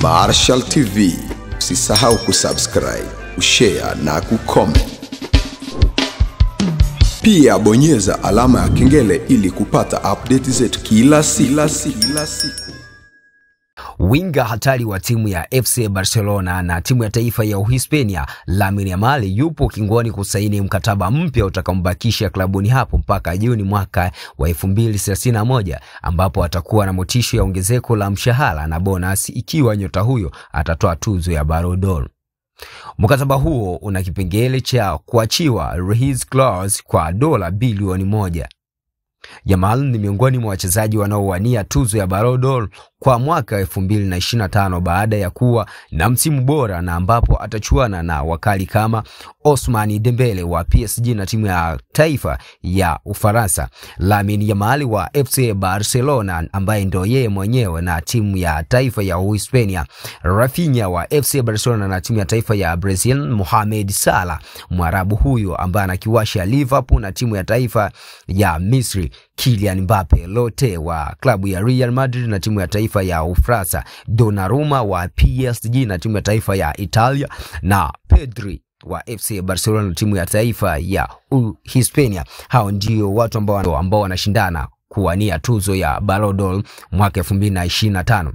Marshall TV. Usisahau kusubscribe, kushare na kucomment. Pia bonyeza alama ya kengele ili kupata update zetu kila siku. Winga hatari wa timu ya FC Barcelona na timu ya taifa ya Uhispania Lamine Yamal yupo kingoni kusaini mkataba mpya utakaombakisha klabuni hapo mpaka Juni mwaka wa 2031, ambapo atakuwa na motisha ya ongezeko la mshahara na bonus ikiwa nyota huyo atatoa tuzo ya Ballon d'Or. Mkataba huo una kipengele cha kuachiwa release clause kwa dola bilioni 1. Yamal ni miongoni mwa wachezaji wanaowania tuzo ya Ballon d'Or kwa mwaka 2025 baada ya kuwa na msimu bora, na ambapo atachuana na wakali kama Ousmane Dembele wa PSG na timu ya taifa ya Ufaransa, Lamine Yamal wa FC Barcelona ambaye ndio yeye mwenyewe na timu ya taifa ya Uhispania, Rafinha wa FC Barcelona na timu ya taifa ya Brazil, Mohamed Salah Mwarabu huyo ambaye anakiwasha Liverpool na timu ya taifa ya Misri, Kylian Mbappe Lotte wa klabu ya Real Madrid na timu ya taifa ya Ufaransa, Donnarumma wa PSG na timu ya taifa ya Italia, na Pedri wa FC Barcelona na timu ya taifa ya Uhispania. Hao ndio watu ambao wanashindana kuwania tuzo ya Ballon d'Or mwaka 2025.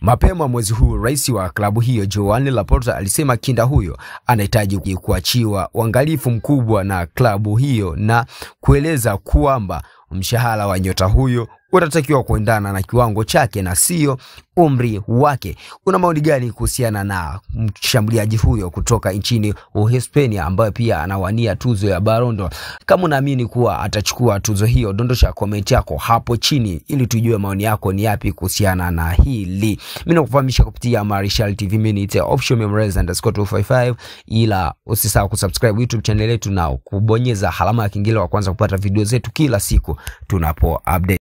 Mapema mwezi huu rais wa klabu hiyo Joan Laporta alisema kinda huyo anahitaji kuachiwa uangalifu mkubwa na klabu hiyo na kueleza kwamba mshahara wa nyota huyo utatakiwa kuendana na kiwango chake na sio umri wake. Una maoni gani kuhusiana na mshambuliaji huyo kutoka nchini Uhispania ambaye pia anawania tuzo ya Ballon d'Or? Kama unaamini kuwa atachukua tuzo hiyo, dondosha comment yako hapo chini ili tujue maoni yako ni yapi kuhusiana na hili. Mimi nakufahamisha kupitia Marshall TV, mimi ni @optionmemories_255, ila usisahau kusubscribe YouTube channel yetu na kubonyeza alama ya kengele wa kwanza kupata video zetu kila siku tunapo update.